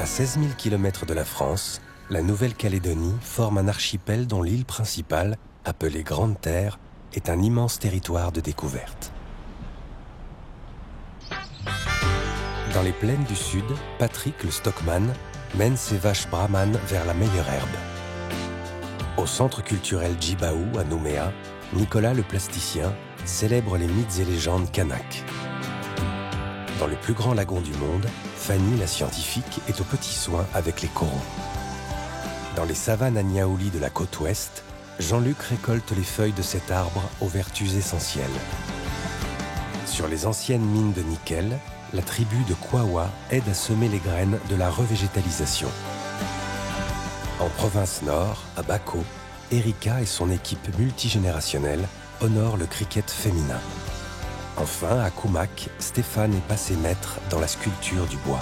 À 16 000 km de la France, la Nouvelle-Calédonie forme un archipel dont l'île principale, appelée Grande Terre, est un immense territoire de découverte. Dans les plaines du sud, Patrick le stockman mène ses vaches brahmanes vers la meilleure herbe. Au centre culturel Djibaou, à Nouméa, Nicolas le plasticien célèbre les mythes et légendes kanaks. Dans le plus grand lagon du monde, Fanny la scientifique est aux petits soins avec les coraux. Dans les savanes à Niaouli de la côte ouest, Jean-Luc récolte les feuilles de cet arbre aux vertus essentielles. Sur les anciennes mines de nickel, la tribu de Kwawa aide à semer les graines de la revégétalisation. En province nord, à Bako, Erika et son équipe multigénérationnelle honorent le cricket féminin. Enfin, à Koumak, Stéphane est passé maître dans la sculpture du bois.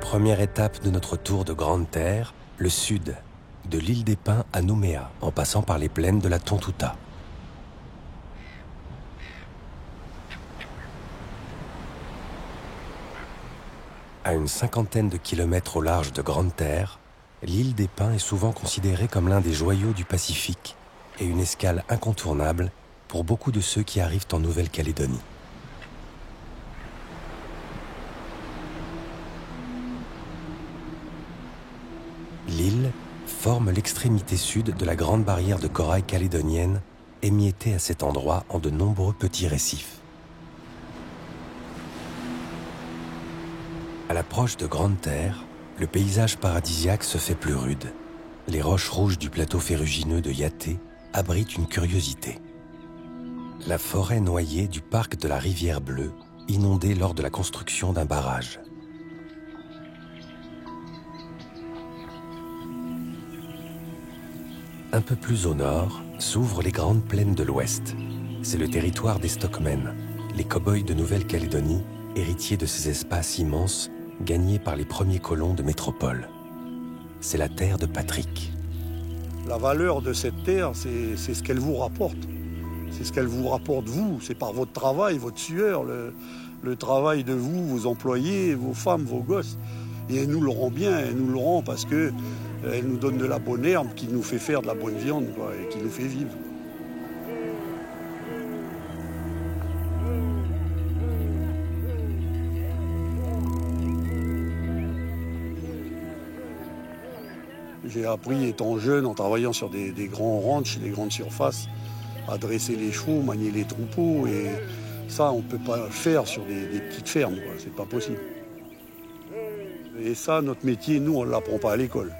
Première étape de notre tour de Grande Terre, le sud, de l'île des Pins à Nouméa, en passant par les plaines de la Tontouta. À une cinquantaine de kilomètres au large de Grande Terre, l'île des Pins est souvent considérée comme l'un des joyaux du Pacifique et une escale incontournable pour beaucoup de ceux qui arrivent en Nouvelle-Calédonie. L'île forme l'extrémité sud de la grande barrière de corail calédonienne, émiettée à cet endroit en de nombreux petits récifs. À l'approche de Grande Terre, le paysage paradisiaque se fait plus rude. Les roches rouges du plateau ferrugineux de Yaté abritent une curiosité. La forêt noyée du parc de la Rivière Bleue, inondée lors de la construction d'un barrage. Un peu plus au nord, s'ouvrent les grandes plaines de l'Ouest. C'est le territoire des stockmen, les cow-boys de Nouvelle-Calédonie, héritiers de ces espaces immenses gagnés par les premiers colons de métropole. C'est la terre de Patrick. La valeur de cette terre, c'est ce qu'elle vous rapporte. C'est ce qu'elle vous rapporte vous. C'est par votre travail, votre sueur, le travail de vous, vos employés, vos femmes, vos gosses. Et elle nous le rend bien, elle nous le rend parce que elle nous donne de la bonne herbe qui nous fait faire de la bonne viande, quoi, et qui nous fait vivre. J'ai appris, étant jeune, en travaillant sur des grands ranchs, des grandes surfaces, à dresser les chevaux, manier les troupeaux. Et ça, on ne peut pas le faire sur des petites fermes, quoi. C'est pas possible. Et ça, notre métier, nous, on ne l'apprend pas à l'école.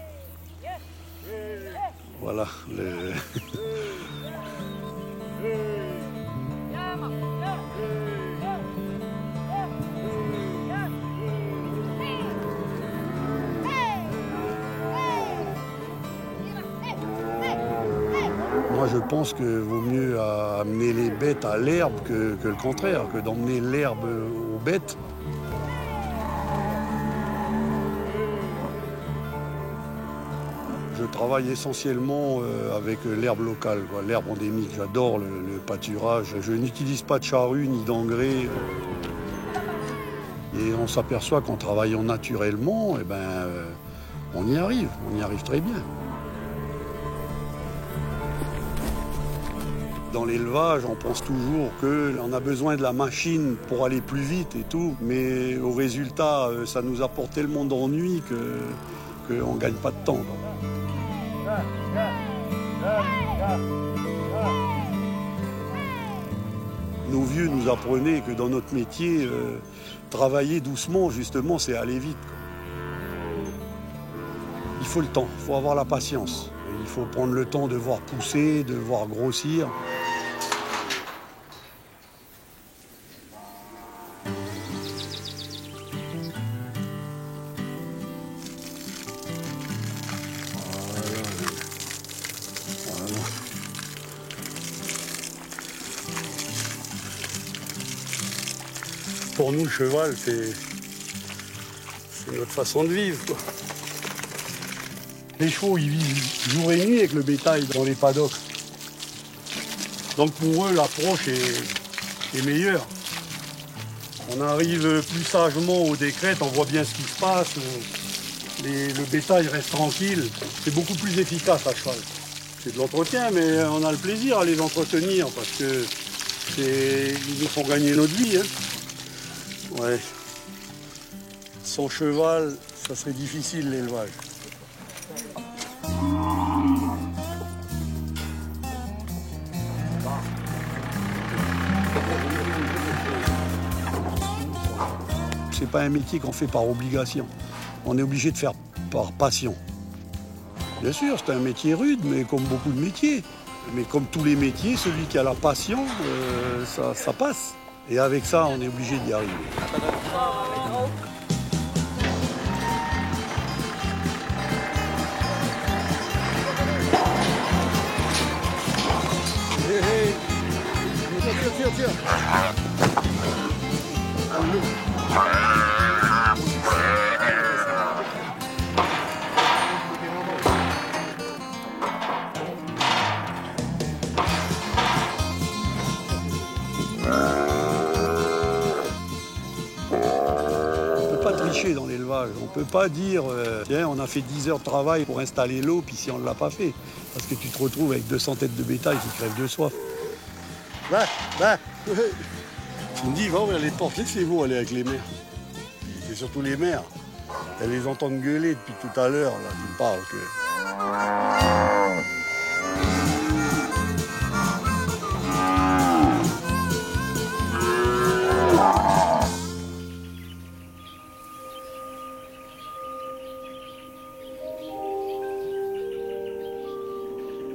Voilà. Moi, je pense qu'il vaut mieux amener les bêtes à l'herbe que le contraire, que d'emmener l'herbe aux bêtes. Je travaille essentiellement avec l'herbe locale, l'herbe endémique. J'adore le pâturage. Je n'utilise pas de charrue ni d'engrais. Et on s'aperçoit qu'en travaillant naturellement, on y arrive très bien. Dans l'élevage, on pense toujours qu'on a besoin de la machine pour aller plus vite et tout, mais au résultat, ça nous apporte tellement d'ennuis qu'on ne gagne pas de temps. Nos vieux nous apprenaient que dans notre métier, travailler doucement, justement, c'est aller vite. Il faut le temps, il faut avoir la patience. Il faut prendre le temps de voir pousser, de voir grossir. Pour nous, le cheval, c'est notre façon de vivre, quoi. Les chevaux, ils vivent jour et nuit avec le bétail dans les paddocks. Donc pour eux, l'approche est meilleure. On arrive plus sagement aux décrètes, on voit bien ce qui se passe. Le bétail reste tranquille. C'est beaucoup plus efficace à cheval. C'est de l'entretien, mais on a le plaisir à les entretenir parce que ils nous font gagner notre vie. Hein. Ouais. Sans cheval, ça serait difficile l'élevage. C'est pas un métier qu'on fait par obligation. On est obligé de faire par passion. Bien sûr, c'est un métier rude, mais comme beaucoup de métiers. Mais comme tous les métiers, celui qui a la passion, ça passe. Et avec ça, on est obligé d'y arriver. Hey, hey. Tiens. Dans l'élevage. On ne peut pas dire tiens, on a fait 10 heures de travail pour installer l'eau, puis si on ne l'a pas fait. Parce que tu te retrouves avec 200 têtes de bétail qui crèvent de soif. Va. Tu me dis, va ouvrir les portes, laissez-vous aller avec les mères. C'est surtout les mères. Elles les entendent gueuler depuis tout à l'heure, là, qui parlent que.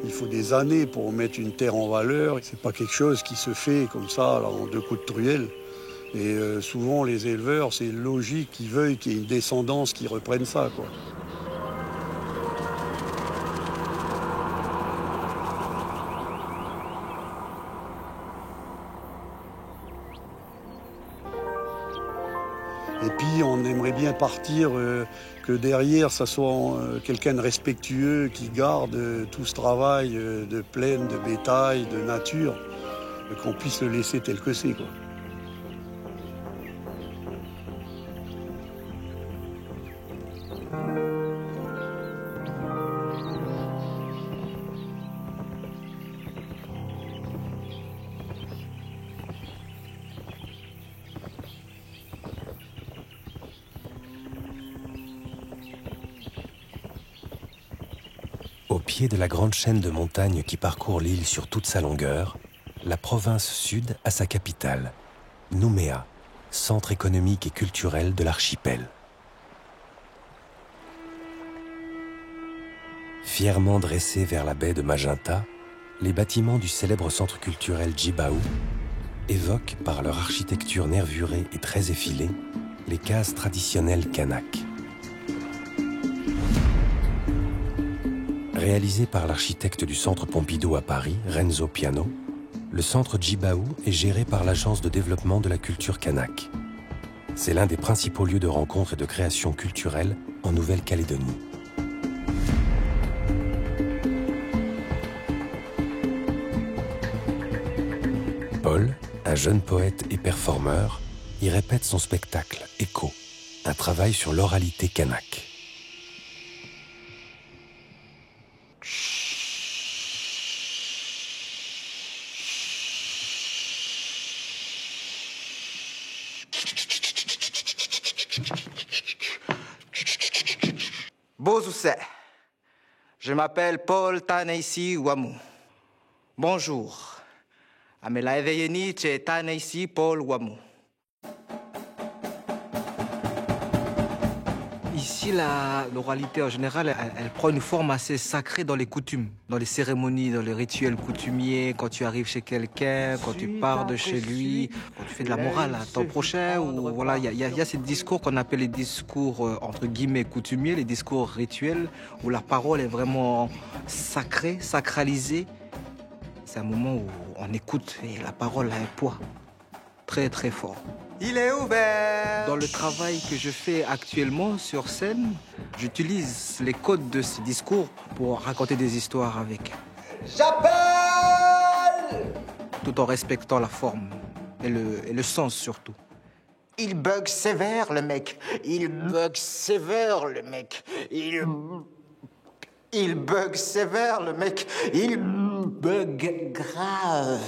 Il faut des années pour mettre une terre en valeur. C'est pas quelque chose qui se fait comme ça, là, en 2 coups de truelle. Et souvent, les éleveurs, c'est logique qu'ils veuillent qu'il y ait une descendance qui reprenne ça, quoi. Et puis, on aimerait bien partir, que derrière, ça soit quelqu'un de respectueux qui garde tout ce travail de plaine, de bétail, de nature, qu'on puisse le laisser tel que c'est, quoi. Au pied de la grande chaîne de montagnes qui parcourt l'île sur toute sa longueur, la province sud a sa capitale, Nouméa, centre économique et culturel de l'archipel. Fièrement dressés vers la baie de Magenta, les bâtiments du célèbre centre culturel Djibaou évoquent, par leur architecture nervurée et très effilée, les cases traditionnelles kanaks. Réalisé par l'architecte du Centre Pompidou à Paris, Renzo Piano, le centre Djibaou est géré par l'Agence de développement de la culture kanak. C'est l'un des principaux lieux de rencontre et de création culturelle en Nouvelle-Calédonie. Paul, un jeune poète et performeur, y répète son spectacle « Écho », un travail sur l'oralité kanak. Bozoussé, je m'appelle Paul Taneisi Wamou. Bonjour. Amela Eveyeni Che Taneisi Paul Wamou. Ici, l'oralité en général, elle prend une forme assez sacrée dans les coutumes, dans les cérémonies, dans les rituels coutumiers, quand tu arrives chez quelqu'un, quand tu pars de chez lui, quand tu fais de la morale à ton prochain, ou voilà, il y a ces discours qu'on appelle les discours entre guillemets coutumiers, les discours rituels, où la parole est vraiment sacrée, sacralisée. C'est un moment où on écoute et la parole a un poids très très fort. Il est ouvert. Dans le travail que je fais actuellement sur scène, j'utilise les codes de ces discours pour raconter des histoires avec. J'appelle. Tout en respectant la forme et le sens surtout. Il bug sévère, le mec. Il bug sévère, le mec. Il bug sévère, le mec. Il bug grave.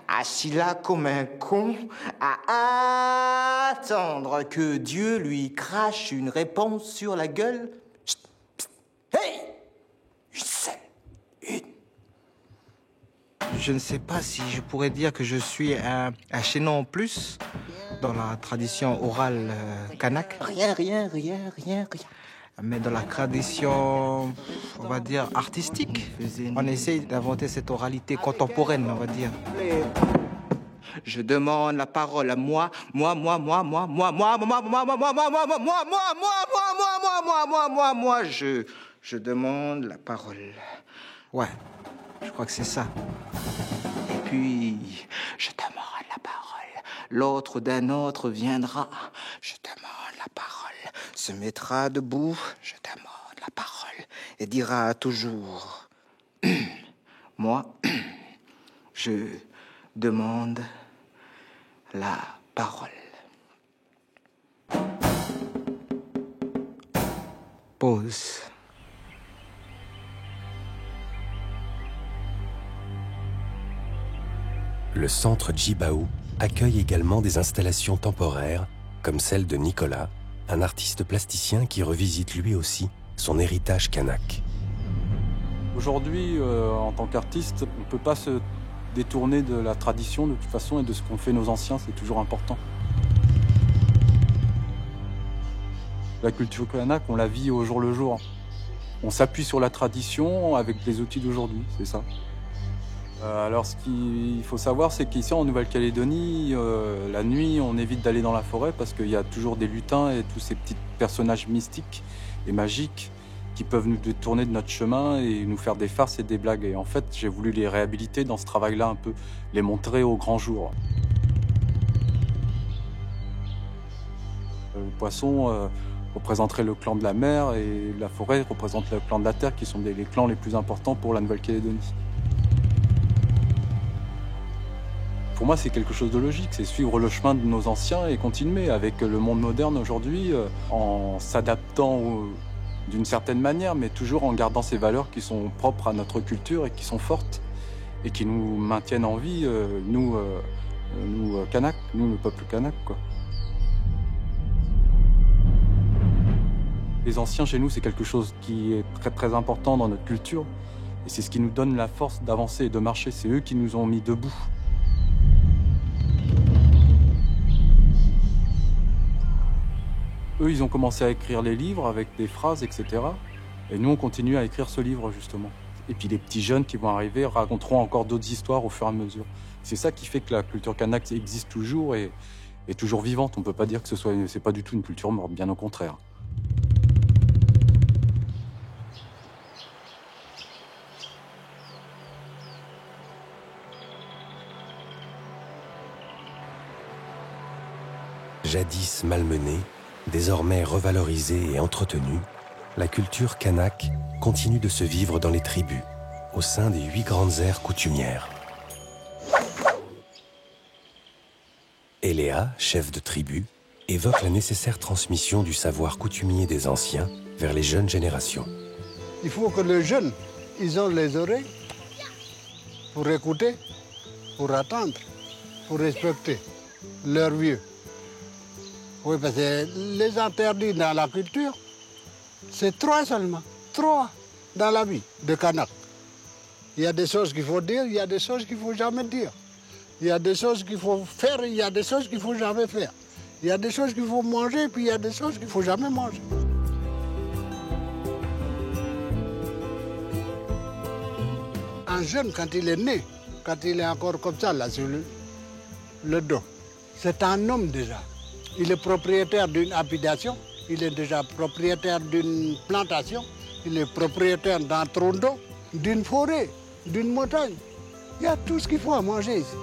Assis là comme un con, à attendre que Dieu lui crache une réponse sur la gueule. Chut, psst, hey! Une seule, une. Je ne sais pas si je pourrais dire que je suis un chaînon en plus dans la tradition orale kanak. Rien. Mais dans la tradition, on va dire, artistique, on essaye d'inventer cette oralité contemporaine, on va dire. Je demande la parole à moi. Je demande la parole. Ouais, je crois que c'est ça. Et puis, je demande la parole. L'autre d'un autre viendra. Je demande la parole. Se mettra debout. Je demande la parole. Et dira toujours, moi, je demande la parole. Pause. Le centre Djibaou accueille également des installations temporaires, comme celle de Nicolas, un artiste plasticien qui revisite lui aussi son héritage kanak. Aujourd'hui, en tant qu'artiste, on ne peut pas se détourner de la tradition de toute façon et de ce qu'ont fait nos anciens, c'est toujours important. La culture kanak, on la vit au jour le jour. On s'appuie sur la tradition avec les outils d'aujourd'hui, c'est ça. Alors ce qu'il faut savoir, c'est qu'ici en Nouvelle-Calédonie, la nuit, on évite d'aller dans la forêt parce qu'il y a toujours des lutins et tous ces petits personnages mystiques et magiques qui peuvent nous détourner de notre chemin et nous faire des farces et des blagues. Et en fait, j'ai voulu les réhabiliter dans ce travail-là un peu, les montrer au grand jour. Le poisson représenterait le clan de la mer et la forêt représente le clan de la terre, qui sont les clans les plus importants pour la Nouvelle-Calédonie. Pour moi, c'est quelque chose de logique, c'est suivre le chemin de nos anciens et continuer avec le monde moderne aujourd'hui, en s'adaptant d'une certaine manière, mais toujours en gardant ces valeurs qui sont propres à notre culture et qui sont fortes et qui nous maintiennent en vie, nous Kanak, nous le peuple kanak, quoi. Les anciens chez nous, c'est quelque chose qui est très très important dans notre culture et c'est ce qui nous donne la force d'avancer et de marcher. C'est eux qui nous ont mis debout. Eux, ils ont commencé à écrire les livres avec des phrases, etc. Et nous, on continue à écrire ce livre, justement. Et puis les petits jeunes qui vont arriver raconteront encore d'autres histoires au fur et à mesure. C'est ça qui fait que la culture kanak existe toujours et est toujours vivante. On ne peut pas dire que c'est pas du tout une culture morte, bien au contraire. Jadis malmenée, désormais revalorisée et entretenue, la culture kanak continue de se vivre dans les tribus, au sein des 8 grandes aires coutumières. Eléa, chef de tribu, évoque la nécessaire transmission du savoir coutumier des anciens vers les jeunes générations. Il faut que les jeunes, ils ont les oreilles pour écouter, pour attendre, pour respecter leurs vieux. Oui, parce que les interdits dans la culture, c'est 3 seulement. 3 dans la vie de kanak. Il y a des choses qu'il faut dire, il y a des choses qu'il ne faut jamais dire. Il y a des choses qu'il faut faire, il y a des choses qu'il ne faut jamais faire. Il y a des choses qu'il faut manger, puis il y a des choses qu'il ne faut jamais manger. Un jeune, quand il est né, quand il est encore comme ça, là, sur le dos, c'est un homme déjà. Il est propriétaire d'une habitation, il est déjà propriétaire d'une plantation, il est propriétaire d'un tronc d'eau, d'une forêt, d'une montagne. Il y a tout ce qu'il faut à manger ici.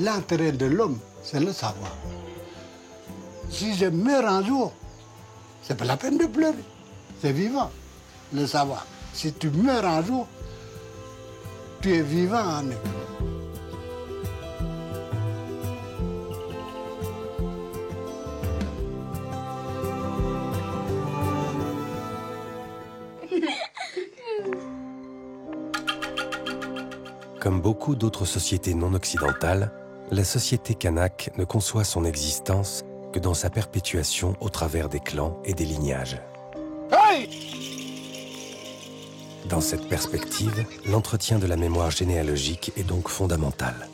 L'intérêt de l'homme, c'est le savoir. Si je meurs un jour, c'est pas la peine de pleurer. c'est vivant, le savoir. Si tu meurs un jour, tu es vivant en eux. Comme beaucoup d'autres sociétés non occidentales, la société kanak ne conçoit son existence que dans sa perpétuation au travers des clans et des lignages. Dans cette perspective, l'entretien de la mémoire généalogique est donc fondamental.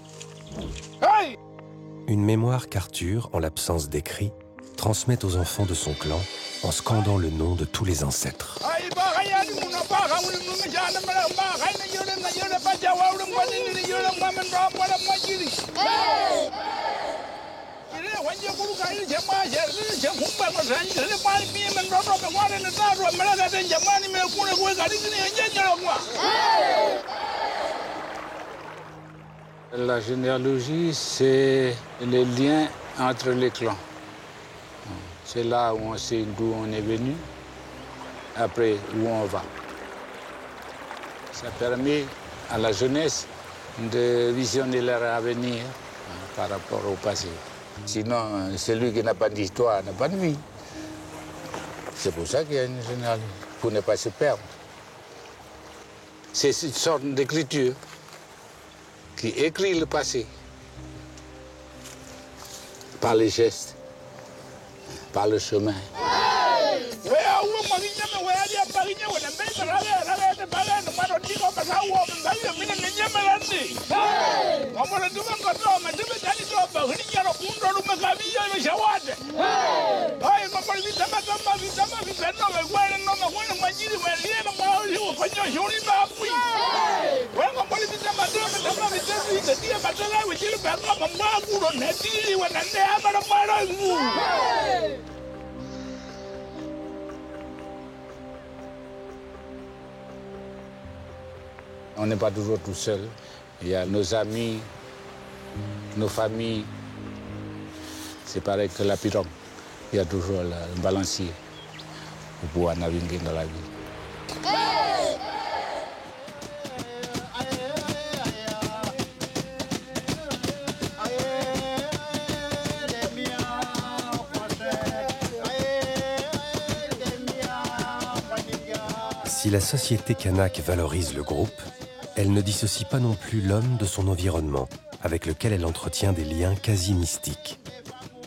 Une mémoire qu'Arthur, en l'absence d'écrit, transmet aux enfants de son clan en scandant le nom de tous les ancêtres. La généalogie, c'est les liens entre les clans. C'est là où on sait d'où on est venu, après où on va. Ça permet à la jeunesse de visionner leur avenir par rapport au passé. Sinon, celui qui n'a pas d'histoire n'a pas de vie. C'est pour ça qu'il y a une généalogie, pour ne pas se perdre. C'est une sorte d'écriture qui écrit le passé par les gestes, par le chemin. On n'est pas toujours tout seul. Il y a nos amis, nos familles. C'est pareil que la pyramide. Il y a toujours un balancier pour pouvoir naviguer dans la vie. Si la société kanak valorise le groupe, elle ne dissocie pas non plus l'homme de son environnement, avec lequel elle entretient des liens quasi mystiques.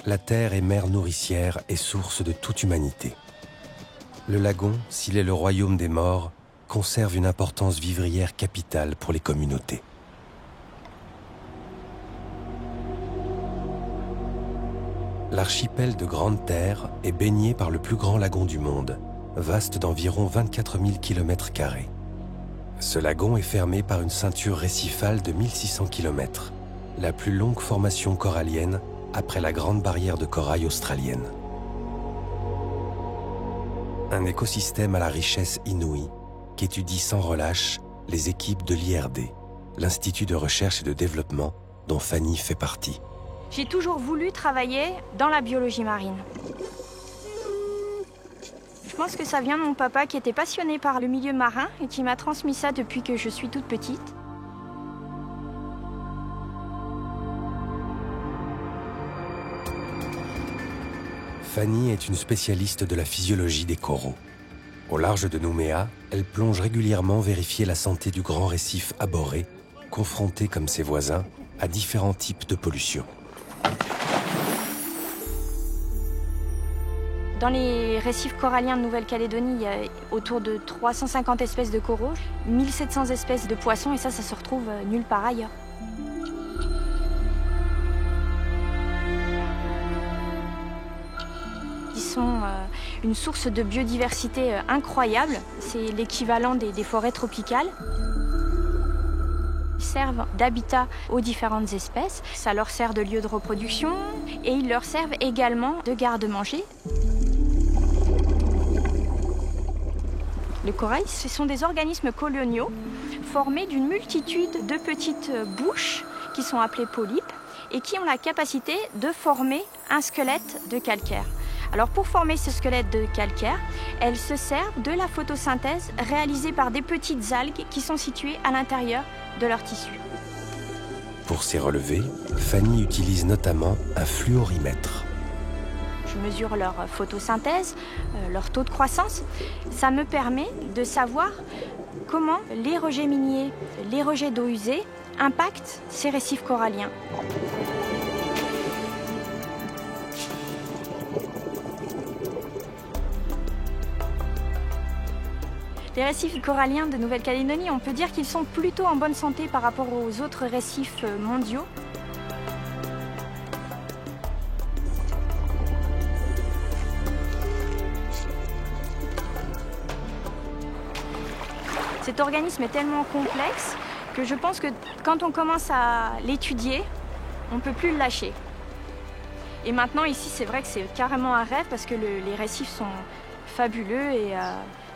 La terre est mère nourricière et source de toute humanité. Le lagon, s'il est le royaume des morts, conserve une importance vivrière capitale pour les communautés. L'archipel de Grande Terre est baigné par le plus grand lagon du monde, vaste d'environ 24 000 km². Ce lagon est fermé par une ceinture récifale de 1600 km, la plus longue formation corallienne après la grande barrière de corail australienne. Un écosystème à la richesse inouïe qu'étudient sans relâche les équipes de l'IRD, l'Institut de recherche et de développement dont Fanny fait partie. J'ai toujours voulu travailler dans la biologie marine. Je pense que ça vient de mon papa qui était passionné par le milieu marin et qui m'a transmis ça depuis que je suis toute petite. Fanny est une spécialiste de la physiologie des coraux. Au large de Nouméa, elle plonge régulièrement vérifier la santé du grand récif aboré, confronté comme ses voisins à différents types de pollution. Dans les récifs coralliens de Nouvelle-Calédonie, il y a autour de 350 espèces de coraux, 1700 espèces de poissons et ça se retrouve nulle part ailleurs. Ils sont une source de biodiversité incroyable, c'est l'équivalent des forêts tropicales. Ils servent d'habitat aux différentes espèces, ça leur sert de lieu de reproduction et ils leur servent également de garde-manger. Le corail, ce sont des organismes coloniaux formés d'une multitude de petites bouches qui sont appelées polypes et qui ont la capacité de former un squelette de calcaire. Alors pour former ce squelette de calcaire, elles se servent de la photosynthèse réalisée par des petites algues qui sont situées à l'intérieur de leur tissu. Pour ces relevés, Fanny utilise notamment un fluorimètre. Je mesure leur photosynthèse, leur taux de croissance. Ça me permet de savoir comment les rejets miniers, les rejets d'eau usée impactent ces récifs coralliens. Les récifs coralliens de Nouvelle-Calédonie, on peut dire qu'ils sont plutôt en bonne santé par rapport aux autres récifs mondiaux. Cet organisme est tellement complexe que je pense que quand on commence à l'étudier, on ne peut plus le lâcher. Et maintenant ici, c'est vrai que c'est carrément un rêve parce que les récifs sont fabuleux et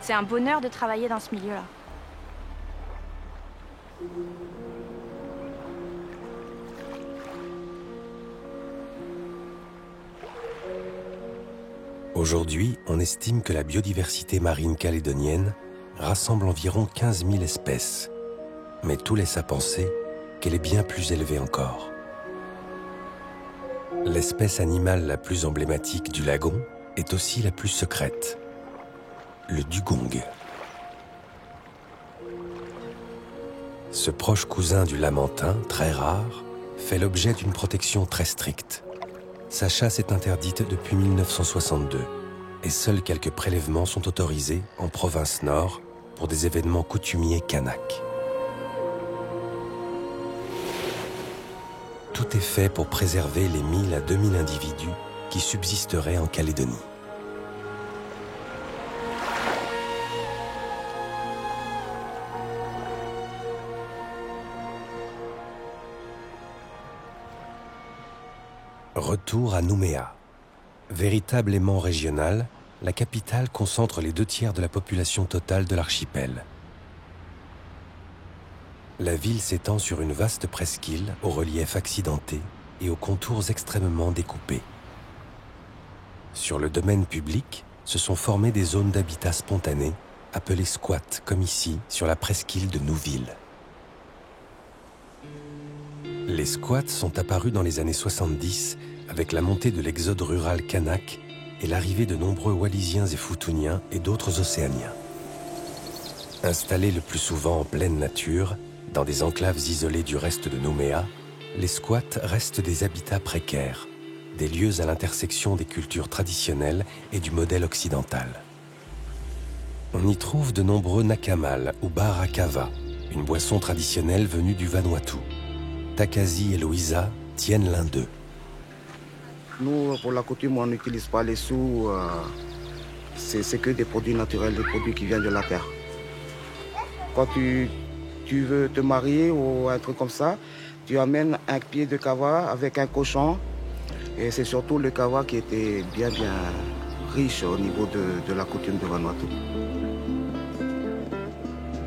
c'est un bonheur de travailler dans ce milieu-là. Aujourd'hui, on estime que la biodiversité marine calédonienne rassemble environ 15 000 espèces, mais tout laisse à penser qu'elle est bien plus élevée encore. L'espèce animale la plus emblématique du lagon est aussi la plus secrète, le dugong. Ce proche cousin du lamantin, très rare, fait l'objet d'une protection très stricte. Sa chasse est interdite depuis 1962 et seuls quelques prélèvements sont autorisés en province nord pour des événements coutumiers kanaks. Tout est fait pour préserver les 1000 à 2000 individus qui subsisteraient en Calédonie. Retour à Nouméa. Véritable aimant régional, la capitale concentre les 2/3 de la population totale de l'archipel. La ville s'étend sur une vaste presqu'île au relief accidenté et aux contours extrêmement découpés. Sur le domaine public, se sont formées des zones d'habitat spontané, appelées squats, comme ici, sur la presqu'île de Nouville. Les squats sont apparus dans les années 70 avec la montée de l'exode rural kanak et l'arrivée de nombreux Wallisiens et Futuniens et d'autres Océaniens. Installés le plus souvent en pleine nature, dans des enclaves isolées du reste de Nouméa, les squats restent des habitats précaires, des lieux à l'intersection des cultures traditionnelles et du modèle occidental. On y trouve de nombreux nakamal ou bar à kava, une boisson traditionnelle venue du Vanuatu. Takazi et Louisa tiennent l'un d'eux. Nous, pour la coutume, on n'utilise pas les sous. C'est que des produits naturels, des produits qui viennent de la terre. Quand tu veux te marier ou un truc comme ça, tu amènes un pied de kava avec un cochon. Et c'est surtout le kava qui était bien riche au niveau de la coutume de Vanuatu.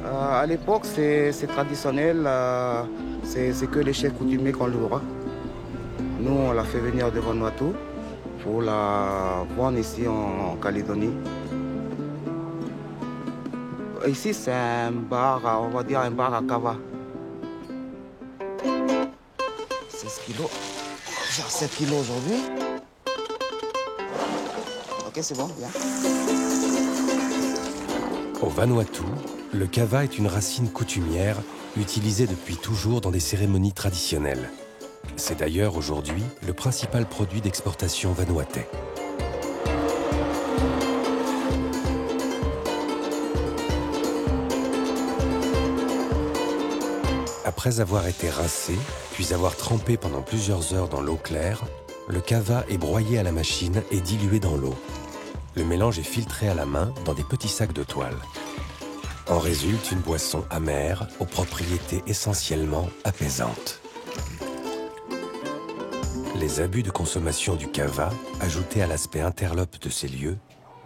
À l'époque, c'est traditionnel. C'est que les chefs coutumiers qu'on le voit. Nous, on l'a fait venir de Vanuatu pour la vendre ici en Calédonie. Ici, c'est un bar, on va dire un bar à kava. 16 kilos. J'ai 7 kilos aujourd'hui. Ok, c'est bon, bien. Au Vanuatu, le kava est une racine coutumière utilisée depuis toujours dans des cérémonies traditionnelles. C'est d'ailleurs aujourd'hui le principal produit d'exportation vanuatais. Après avoir été rincé, puis avoir trempé pendant plusieurs heures dans l'eau claire, le kava est broyé à la machine et dilué dans l'eau. Le mélange est filtré à la main dans des petits sacs de toile. En résulte une boisson amère aux propriétés essentiellement apaisantes. Les abus de consommation du kava, ajoutés à l'aspect interlope de ces lieux,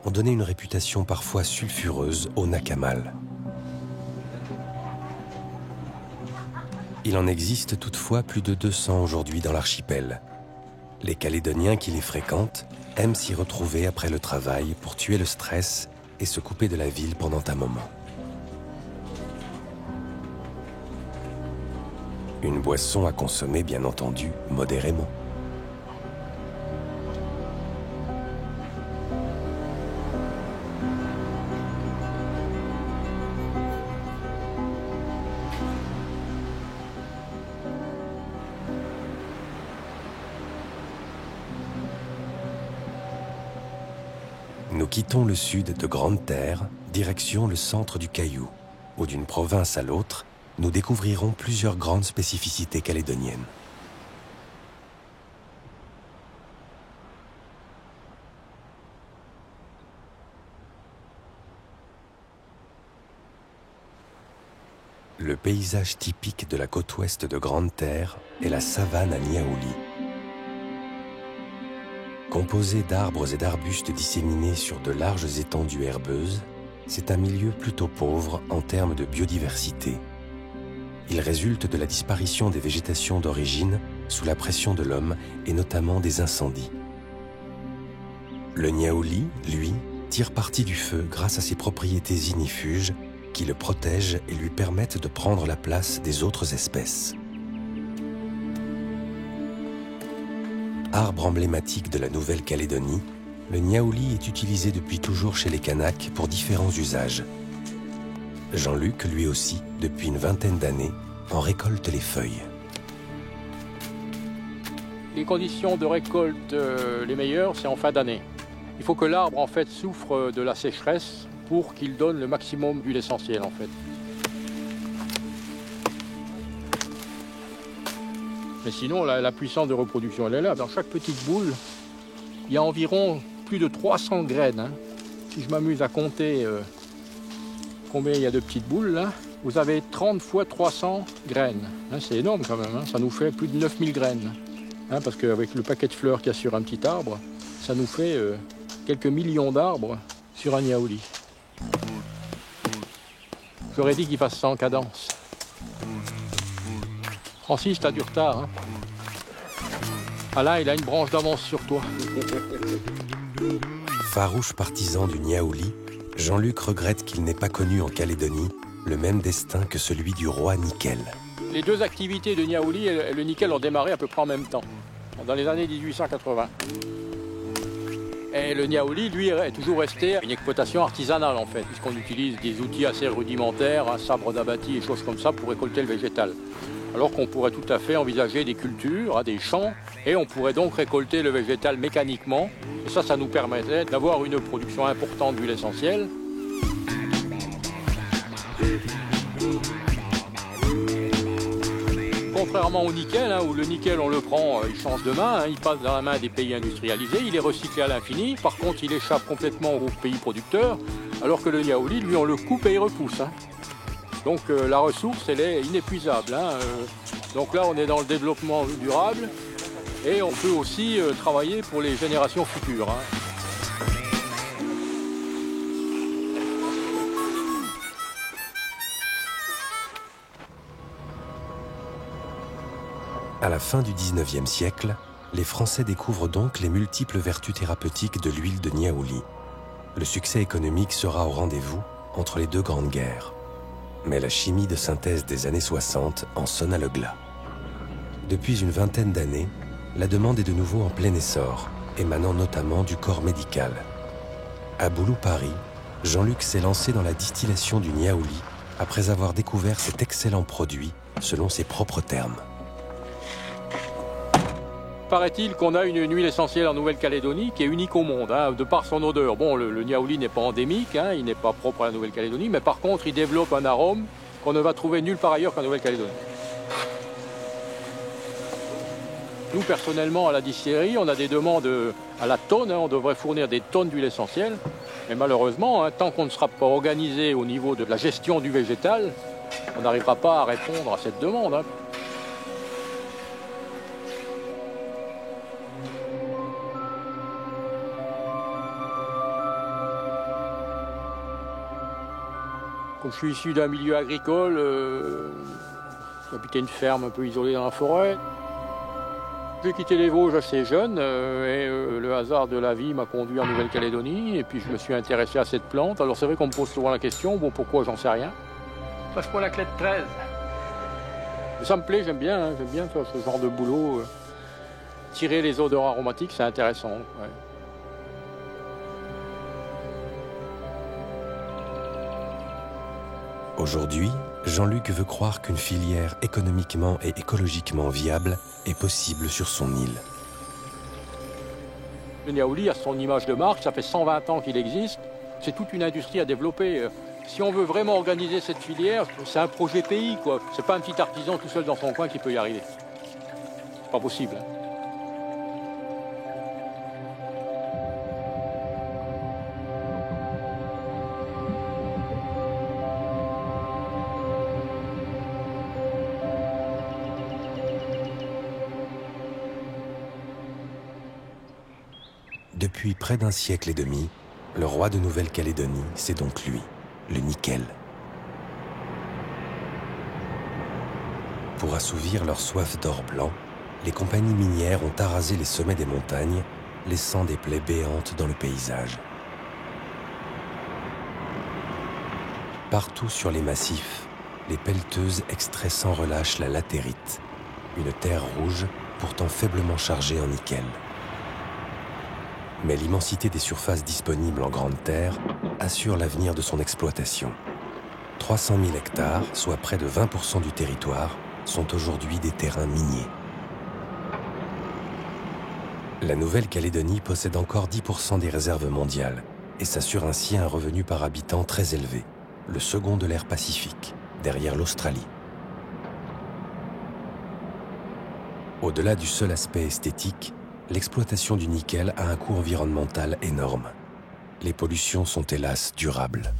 ont donné une réputation parfois sulfureuse au nakamal. Il en existe toutefois plus de 200 aujourd'hui dans l'archipel. Les Calédoniens qui les fréquentent aiment s'y retrouver après le travail pour tuer le stress et se couper de la ville pendant un moment. Une boisson à consommer, bien entendu, modérément. Nous quittons le sud de Grande Terre, direction le centre du Caillou, où d'une province à l'autre, nous découvrirons plusieurs grandes spécificités calédoniennes. Le paysage typique de la côte ouest de Grande Terre est la savane à Niaouli. Composé d'arbres et d'arbustes disséminés sur de larges étendues herbeuses, c'est un milieu plutôt pauvre en termes de biodiversité. Il résulte de la disparition des végétations d'origine sous la pression de l'homme et notamment des incendies. Le Niaouli, lui, tire parti du feu grâce à ses propriétés ignifuges qui le protègent et lui permettent de prendre la place des autres espèces. Arbre emblématique de la Nouvelle-Calédonie, le Niaouli est utilisé depuis toujours chez les Kanaks pour différents usages. Jean-Luc, lui aussi, depuis une vingtaine d'années, en récolte les feuilles. Les conditions de récolte les meilleures, c'est en fin d'année. Il faut que l'arbre en fait souffre de la sécheresse pour qu'il donne le maximum d'huile essentielle en fait. Mais sinon, la puissance de reproduction, elle est là. Dans chaque petite boule, il y a environ plus de 300 graines. Hein. Si je m'amuse à compter combien il y a de petites boules, là, vous avez 30 fois 300 graines. Hein, c'est énorme quand même, hein. Ça nous fait plus de 9000 graines. Hein, parce qu'avec le paquet de fleurs qu'il y a sur un petit arbre, ça nous fait quelques millions d'arbres sur un Niaouli. J'aurais dit qu'il fasse ça en cadence. Francis, t'as du retard. Hein. Alain, il a une branche d'avance sur toi. Farouche partisan du Niaouli, Jean-Luc regrette qu'il n'ait pas connu en Calédonie le même destin que celui du roi Nickel. Les deux activités de Niaouli et le nickel ont démarré à peu près en même temps, dans les années 1880. Et le Niaouli, lui, est toujours resté une exploitation artisanale, en fait, puisqu'on utilise des outils assez rudimentaires, un sabre d'abattis et choses comme ça pour récolter le végétal. Alors qu'on pourrait tout à fait envisager des cultures, des champs, et on pourrait donc récolter le végétal mécaniquement. Et ça nous permettrait d'avoir une production importante d'huile essentielle. Contrairement au nickel, où le nickel, on le prend, il change de main, il passe dans la main des pays industrialisés, il est recyclé à l'infini. Par contre, il échappe complètement aux pays producteurs, alors que le Niaouli, lui, on le coupe et il repousse. Donc la ressource, elle est inépuisable. Donc là, on est dans le développement durable et on peut aussi travailler pour les générations futures. À la fin du XIXe siècle, les Français découvrent donc les multiples vertus thérapeutiques de l'huile de Niaouli. Le succès économique sera au rendez-vous entre les deux grandes guerres. Mais la chimie de synthèse des années 60 en sonna le glas. Depuis une vingtaine d'années, la demande est de nouveau en plein essor, émanant notamment du corps médical. À Boulou, Paris, Jean-Luc s'est lancé dans la distillation du Niaouli après avoir découvert cet excellent produit selon ses propres termes. Paraît-il qu'on a une huile essentielle en Nouvelle-Calédonie qui est unique au monde, de par son odeur. Bon, le Niaouli n'est pas endémique, il n'est pas propre à la Nouvelle-Calédonie, mais par contre, il développe un arôme qu'on ne va trouver nulle part ailleurs qu'en Nouvelle-Calédonie. Nous, personnellement, à la distillerie, on a des demandes à la tonne, on devrait fournir des tonnes d'huile essentielle, mais malheureusement, tant qu'on ne sera pas organisé au niveau de la gestion du végétal, on n'arrivera pas à répondre à cette demande. Comme je suis issu d'un milieu agricole, j'habitais une ferme un peu isolée dans la forêt. J'ai quitté les Vosges assez jeune et le hasard de la vie m'a conduit en Nouvelle-Calédonie et puis je me suis intéressé à cette plante. Alors c'est vrai qu'on me pose souvent la question, bon pourquoi j'en sais rien. Ça je prends la clé de 13. Mais ça me plaît, j'aime bien faire ce genre de boulot. Tirer les odeurs aromatiques, c'est intéressant. Ouais. Aujourd'hui, Jean-Luc veut croire qu'une filière économiquement et écologiquement viable est possible sur son île. Le Niaouli a son image de marque, ça fait 120 ans qu'il existe. C'est toute une industrie à développer. Si on veut vraiment organiser cette filière, c'est un projet pays, quoi. C'est pas un petit artisan tout seul dans son coin qui peut y arriver. C'est pas possible. Hein. Depuis près d'un siècle et demi, le roi de Nouvelle-Calédonie, c'est donc lui, le nickel. Pour assouvir leur soif d'or blanc, les compagnies minières ont arasé les sommets des montagnes, laissant des plaies béantes dans le paysage. Partout sur les massifs, les pelleteuses extraient sans relâche la latérite, une terre rouge pourtant faiblement chargée en nickel. Mais l'immensité des surfaces disponibles en grande terre assure l'avenir de son exploitation. 300 000 hectares, soit près de 20% du territoire, sont aujourd'hui des terrains miniers. La Nouvelle-Calédonie possède encore 10% des réserves mondiales et s'assure ainsi un revenu par habitant très élevé, le second de l'ère Pacifique, derrière l'Australie. Au-delà du seul aspect esthétique, l'exploitation du nickel a un coût environnemental énorme. Les pollutions sont hélas durables.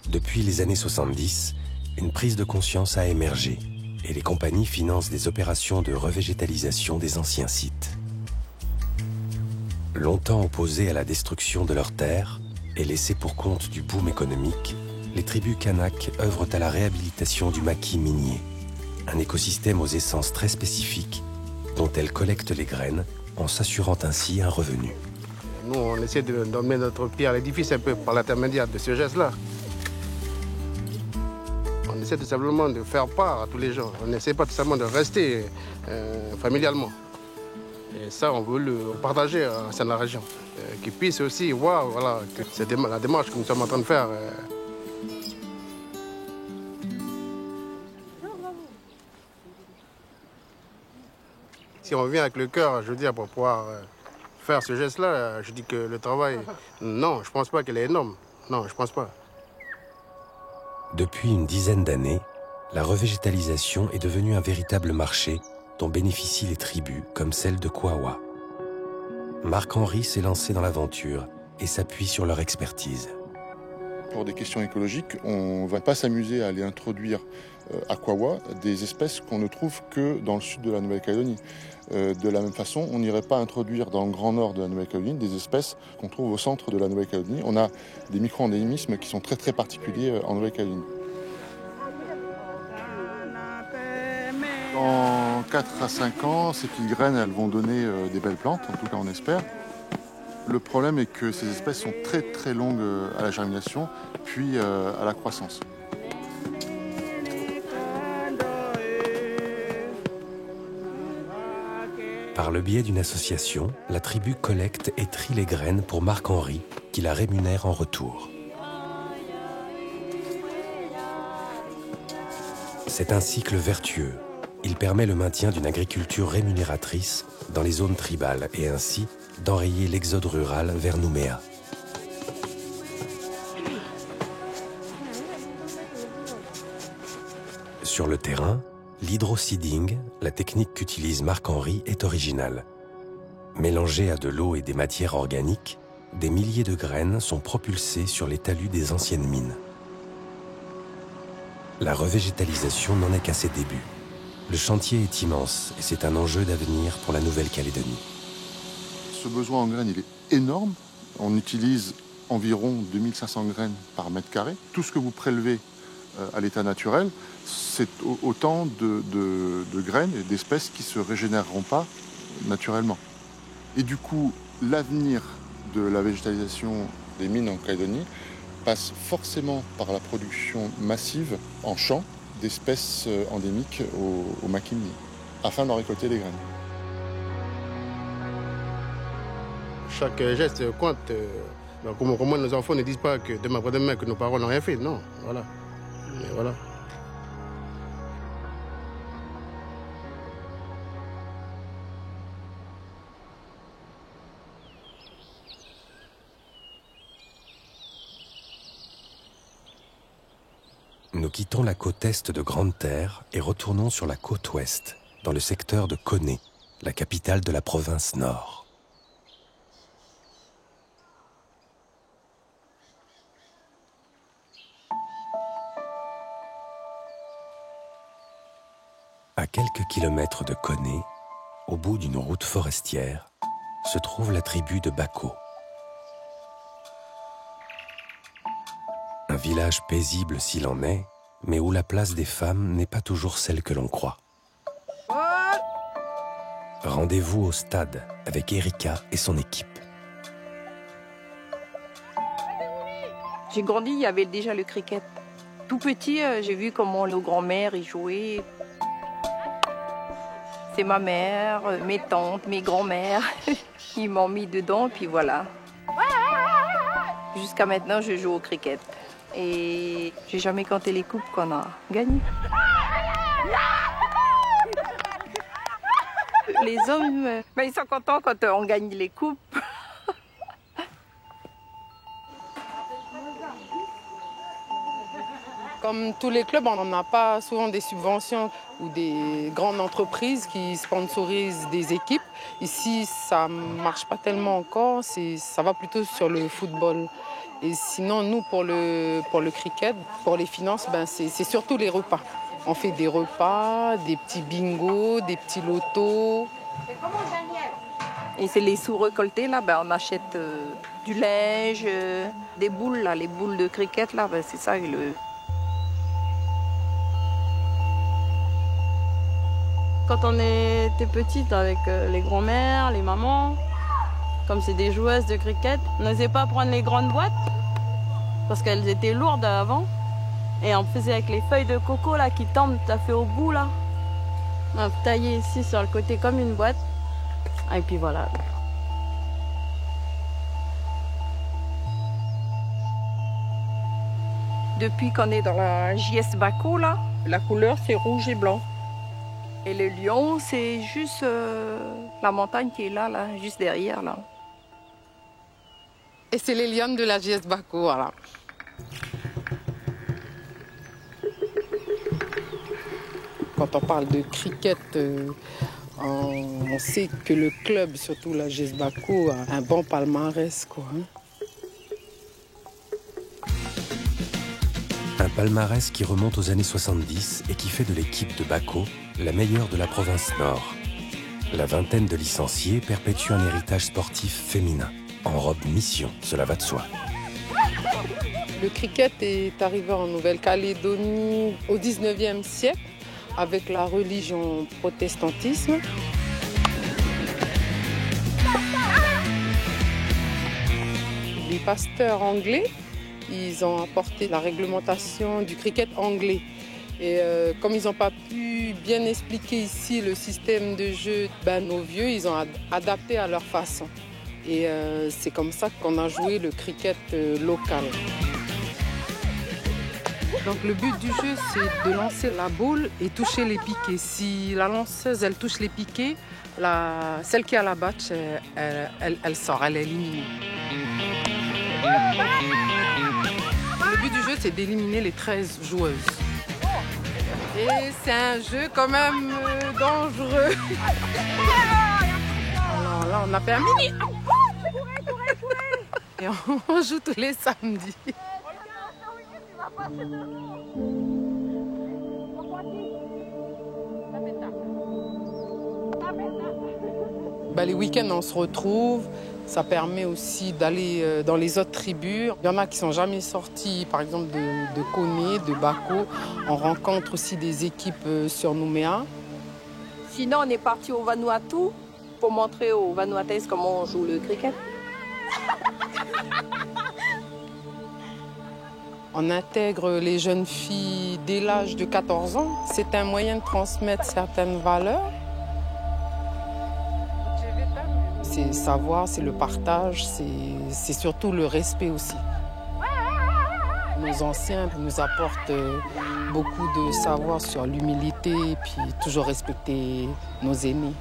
Depuis les années 70, une prise de conscience a émergé et les compagnies financent des opérations de revégétalisation des anciens sites. Longtemps opposées à la destruction de leurs terres et laissées pour compte du boom économique, les tribus Kanak œuvrent à la réhabilitation du maquis minier, un écosystème aux essences très spécifiques dont elles collectent les graines en s'assurant ainsi un revenu. Nous, on essaie d'emmener notre pierre à l'édifice un peu par l'intermédiaire de ce geste-là. On essaie tout simplement de faire part à tous les gens. On n'essaie pas tout simplement de rester familialement. Et ça, on veut le partager au sein de la région. Qu'ils puissent aussi voir voilà, que c'est la démarche que nous sommes en train de faire. Si on vient avec le cœur, je veux dire, pour pouvoir faire ce geste-là, je dis que le travail, non, je pense pas qu'il est énorme. Non, je pense pas. Depuis une dizaine d'années, la revégétalisation est devenue un véritable marché dont bénéficient les tribus comme celle de Kwawa. Marc-Henri s'est lancé dans l'aventure et s'appuie sur leur expertise. Pour des questions écologiques, on ne va pas s'amuser à aller introduire à Kwawa des espèces qu'on ne trouve que dans le sud de la Nouvelle-Calédonie. De la même façon, on n'irait pas introduire dans le grand nord de la Nouvelle-Calédonie des espèces qu'on trouve au centre de la Nouvelle-Calédonie. On a des micro-endémismes qui sont très très particuliers en Nouvelle-Calédonie. Dans 4 à 5 ans, ces petites graines elles vont donner des belles plantes, en tout cas on espère. Le problème est que ces espèces sont très très longues à la germination, puis à la croissance. Par le biais d'une association, la tribu collecte et trie les graines pour Marc-Henri, qui la rémunère en retour. C'est un cycle vertueux. Il permet le maintien d'une agriculture rémunératrice dans les zones tribales et ainsi d'enrayer l'exode rural vers Nouméa. Sur le terrain, l'hydroseeding, la technique qu'utilise Marc-Henri, est originale. Mélangée à de l'eau et des matières organiques, des milliers de graines sont propulsées sur les talus des anciennes mines. La revégétalisation n'en est qu'à ses débuts. Le chantier est immense et c'est un enjeu d'avenir pour la Nouvelle-Calédonie. Ce besoin en graines, il est énorme. On utilise environ 2500 graines par mètre carré. Tout ce que vous prélevez à l'état naturel, c'est autant de graines et d'espèces qui ne se régénéreront pas naturellement. Et du coup, l'avenir de la végétalisation des mines en Calédonie passe forcément par la production massive en champ d'espèces endémiques au Makindye, afin d'en récolter les graines. Chaque geste compte. Donc, comment nos enfants ne disent pas que demain après-demain que nos parents n'ont rien fait, non, voilà. Mais voilà. Nous quittons la côte est de Grande-Terre et retournons sur la côte ouest, dans le secteur de Koné, la capitale de la province Nord. À quelques kilomètres de Koné, au bout d'une route forestière, se trouve la tribu de Bako. Un village paisible s'il en est, mais où la place des femmes n'est pas toujours celle que l'on croit. Rendez-vous au stade avec Erika et son équipe. J'ai grandi, il y avait déjà le cricket. Tout petit, j'ai vu comment nos grands-mères y jouaient. C'est ma mère, mes tantes, mes grands-mères qui m'ont mis dedans, puis voilà. Jusqu'à maintenant, je joue au cricket. Et j'ai jamais compté les coupes qu'on a gagnées. Les hommes, ils sont contents quand on gagne les coupes. Comme tous les clubs, on n'a pas souvent des subventions ou des grandes entreprises qui sponsorisent des équipes. Ici, ça ne marche pas tellement encore, ça va plutôt sur le football. Et sinon, nous, pour le cricket, pour les finances, c'est surtout les repas. On fait des repas, des petits bingos, des petits lotos. Et c'est les sous récoltés, là, on achète du linge, des boules, là, les boules de cricket, là, c'est ça. Quand on était petite avec les grands-mères, les mamans, comme c'est des joueuses de cricket, on n'osait pas prendre les grandes boîtes parce qu'elles étaient lourdes avant. Et on faisait avec les feuilles de coco là, qui tombent tout à fait au bout. Là. On a taillé ici sur le côté comme une boîte. Et puis voilà. Depuis qu'on est dans la JS Bako, là, la couleur c'est rouge et blanc. Et le lion, c'est juste la montagne qui est là, juste derrière. Là. Et c'est les lions de la JS Bako, voilà. Quand on parle de cricket, on sait que le club, surtout la JS Bako, a un bon palmarès, quoi. Un palmarès qui remonte aux années 70 et qui fait de l'équipe de Bako la meilleure de la province Nord. La vingtaine de licenciés perpétue un héritage sportif féminin. En robe mission, cela va de soi. Le cricket est arrivé en Nouvelle-Calédonie au 19e siècle avec la religion protestantisme. Les pasteurs anglais, ils ont apporté la réglementation du cricket anglais. Et comme ils n'ont pas pu bien expliquer ici le système de jeu, nos vieux, ils ont adapté à leur façon. Et c'est comme ça qu'on a joué le cricket local. Donc le but du jeu, c'est de lancer la boule et toucher les piquets. Si la lanceuse, elle touche les piquets, celle qui a la batch, elle sort, elle est éliminée. Le but du jeu, c'est d'éliminer les 13 joueuses. Et c'est un jeu quand même dangereux. Alors là, on a fait un mini. Et on joue tous les samedis. Les week-ends, on se retrouve. Ça permet aussi d'aller dans les autres tribus. Il y en a qui ne sont jamais sortis, par exemple, de Koné, de Bako. On rencontre aussi des équipes sur Nouméa. Sinon, on est parti au Vanuatu pour montrer aux Vanuatais comment on joue le cricket. On intègre les jeunes filles dès l'âge de 14 ans. C'est un moyen de transmettre certaines valeurs. C'est le savoir, c'est le partage, c'est surtout le respect aussi. Nos anciens nous apportent beaucoup de savoir sur l'humilité et puis toujours respecter nos aînés.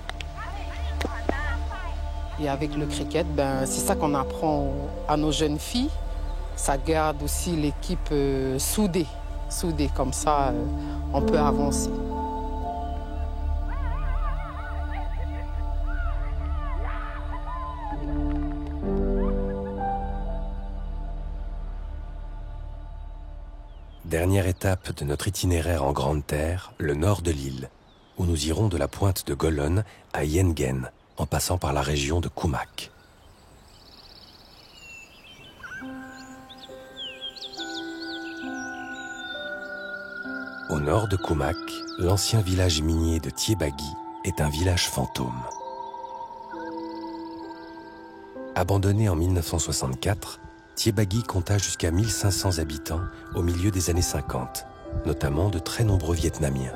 Et avec le cricket, c'est ça qu'on apprend à nos jeunes filles. Ça garde aussi l'équipe soudée. Comme ça, on peut avancer. Dernière étape de notre itinéraire en Grande Terre, le nord de l'île, où nous irons de la pointe de Golon à Yengen, en passant par la région de Koumak. Au nord de Koumak, l'ancien village minier de Tiebagi est un village fantôme. Abandonné en 1964, Tiebagi compta jusqu'à 1500 habitants au milieu des années 50, notamment de très nombreux Vietnamiens.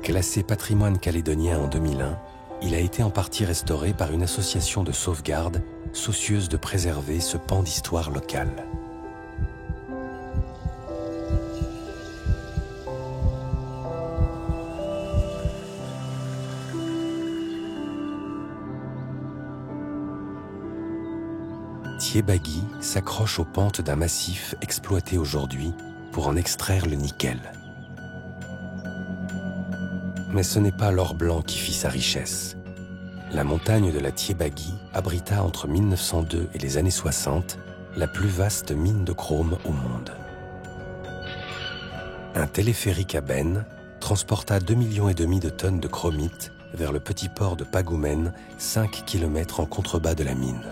Classé patrimoine calédonien en 2001, il a été en partie restauré par une association de sauvegarde soucieuse de préserver ce pan d'histoire locale. Tiebagi s'accroche aux pentes d'un massif exploité aujourd'hui pour en extraire le nickel. Mais ce n'est pas l'or blanc qui fit sa richesse. La montagne de la Tiebagi abrita entre 1902 et les années 60 la plus vaste mine de chrome au monde. Un téléphérique à benne transporta 2,5 millions de tonnes de chromite vers le petit port de Pagoumen, 5 km en contrebas de la mine.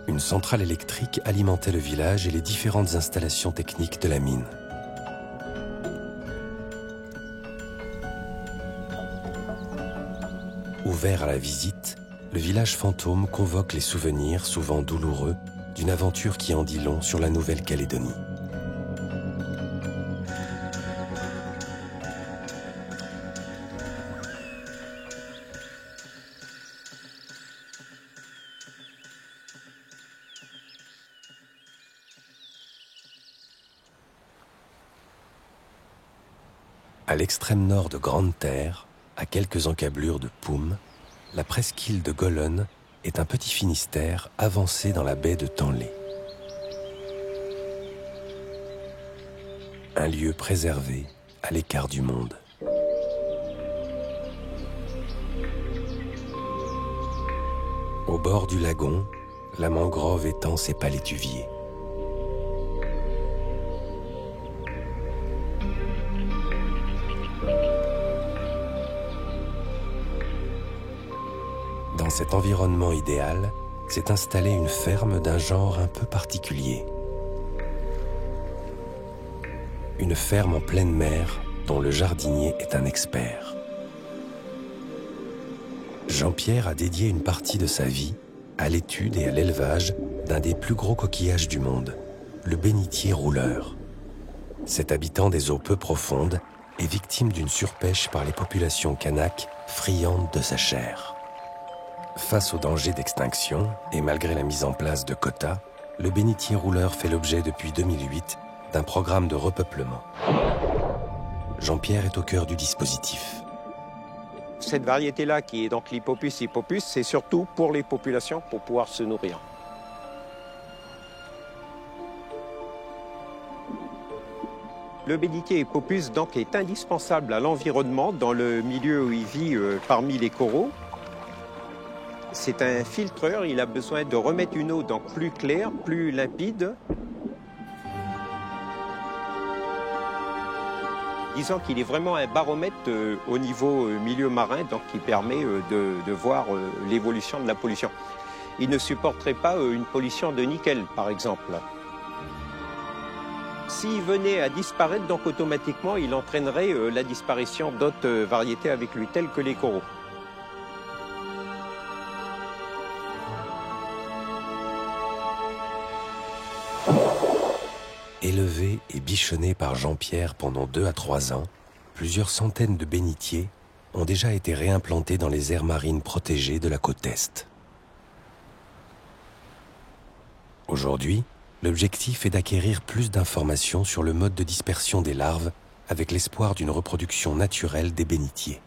Une centrale électrique alimentait le village et les différentes installations techniques de la mine. Ouvert à la visite, le village fantôme convoque les souvenirs, souvent douloureux, d'une aventure qui en dit long sur la Nouvelle-Calédonie. À l'extrême nord de Grande Terre, à quelques encablures de Poum, la presqu'île de Golon est un petit Finistère avancé dans la baie de Tanlé. Un lieu préservé à l'écart du monde. Au bord du lagon, la mangrove étend ses palétuviers. Dans cet environnement idéal, s'est installée une ferme d'un genre un peu particulier. Une ferme en pleine mer dont le jardinier est un expert. Jean-Pierre a dédié une partie de sa vie à l'étude et à l'élevage d'un des plus gros coquillages du monde, le bénitier rouleur. Cet habitant des eaux peu profondes est victime d'une surpêche par les populations kanaks friandes de sa chair. Face au danger d'extinction, et malgré la mise en place de quotas, le bénitier rouleur fait l'objet depuis 2008 d'un programme de repeuplement. Jean-Pierre est au cœur du dispositif. Cette variété-là, qui est donc l'Hippopus hippopus, c'est surtout pour les populations, pour pouvoir se nourrir. Le bénitier hippopus donc, est indispensable à l'environnement dans le milieu où il vit parmi les coraux. C'est un filtreur, il a besoin de remettre une eau donc plus claire, plus limpide. disons qu'il est vraiment un baromètre au niveau milieu marin, donc qui permet de voir l'évolution de la pollution. Il ne supporterait pas une pollution de nickel, par exemple. S'il venait à disparaître, donc automatiquement, il entraînerait la disparition d'autres variétés avec lui, telles que les coraux. Élevés et bichonnés par Jean-Pierre pendant 2 à 3 ans, plusieurs centaines de bénitiers ont déjà été réimplantés dans les aires marines protégées de la côte Est. Aujourd'hui, l'objectif est d'acquérir plus d'informations sur le mode de dispersion des larves avec l'espoir d'une reproduction naturelle des bénitiers.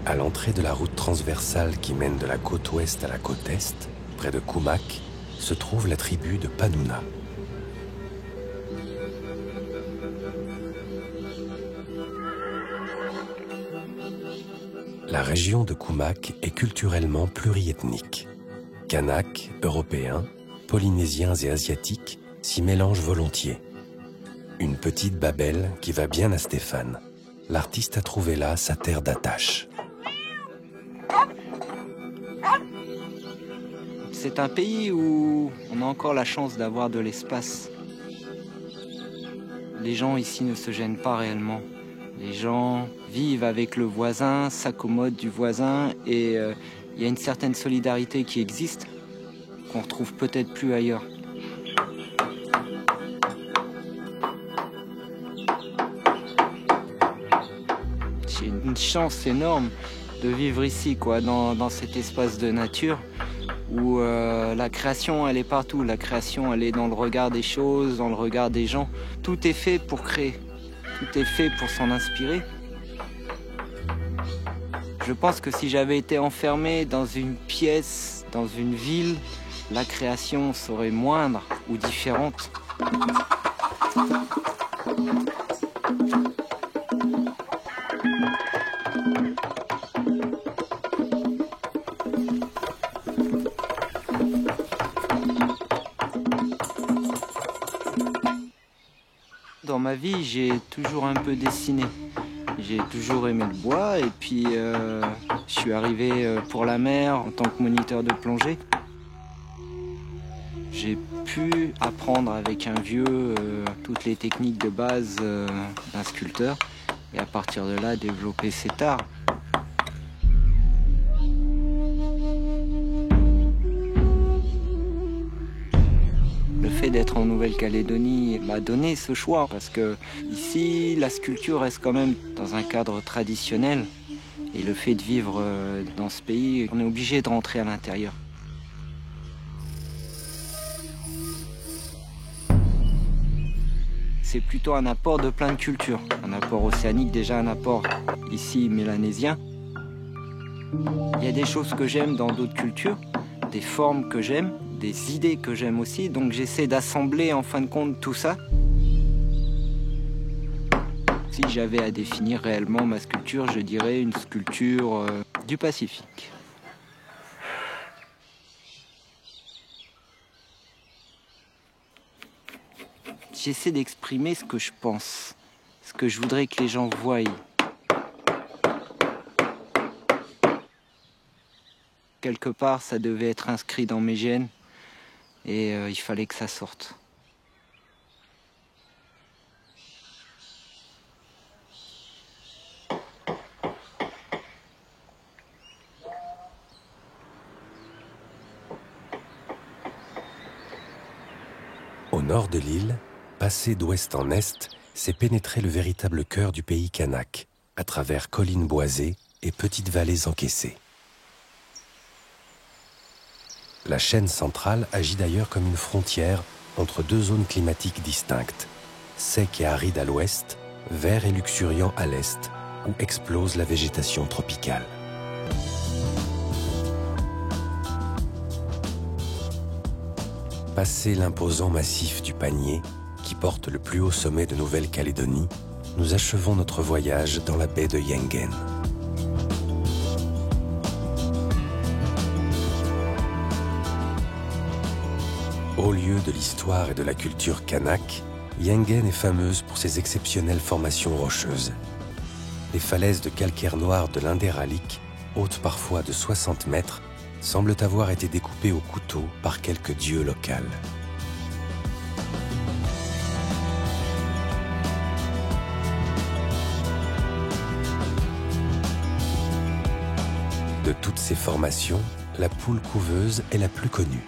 À l'entrée de la route transversale qui mène de la côte ouest à la côte est, près de Koumak, se trouve la tribu de Panouna. La région de Koumak est culturellement pluriethnique. Kanaks, Européens, Polynésiens et Asiatiques s'y mélangent volontiers. Une petite Babel qui va bien à Stéphane. L'artiste a trouvé là sa terre d'attache. C'est un pays où on a encore la chance d'avoir de l'espace. Les gens ici ne se gênent pas réellement. Les gens vivent avec le voisin, s'accommodent du voisin et il y a une certaine solidarité qui existe, qu'on retrouve peut-être plus ailleurs. J'ai une chance énorme de vivre ici, quoi, dans cet espace de nature où la création, elle est partout. La création, elle est dans le regard des choses, dans le regard des gens. Tout est fait pour créer. Tout est fait pour s'en inspirer. Je pense que si j'avais été enfermé dans une pièce, dans une ville, la création serait moindre ou différente. Dans ma vie, j'ai toujours un peu dessiné. J'ai toujours aimé le bois et puis je suis arrivé pour la mer en tant que moniteur de plongée. J'ai pu apprendre avec un vieux toutes les techniques de base d'un sculpteur et à partir de là développer cet art. Le fait d'être en Nouvelle-Calédonie m'a donné ce choix parce que ici, la sculpture reste quand même dans un cadre traditionnel et le fait de vivre dans ce pays, on est obligé de rentrer à l'intérieur. C'est plutôt un apport de plein de cultures, un apport océanique, déjà un apport ici mélanésien. Il y a des choses que j'aime dans d'autres cultures, des formes que j'aime, des idées que j'aime aussi, donc j'essaie d'assembler en fin de compte tout ça. Si j'avais à définir réellement ma sculpture, je dirais une sculpture du Pacifique. J'essaie d'exprimer ce que je pense, ce que je voudrais que les gens voient. Quelque part, ça devait être inscrit dans mes gènes et il fallait que ça sorte. Au nord de l'île, passé d'ouest en est, c'est pénétrer le véritable cœur du pays kanak, à travers collines boisées et petites vallées encaissées. La chaîne centrale agit d'ailleurs comme une frontière entre deux zones climatiques distinctes, sec et aride à l'ouest, vert et luxuriant à l'est, où explose la végétation tropicale. Passé l'imposant massif du Panier, qui porte le plus haut sommet de Nouvelle-Calédonie, nous achevons notre voyage dans la baie de Yengen. Au lieu de l'histoire et de la culture kanak, Yengen est fameuse pour ses exceptionnelles formations rocheuses. Les falaises de calcaire noir de l'Inderalik, hautes parfois de 60 mètres, semblent avoir été découpées au couteau par quelques dieux locaux. De toutes ces formations, la poule couveuse est la plus connue.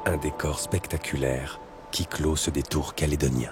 Un décor spectaculaire qui clôt ce détour calédonien.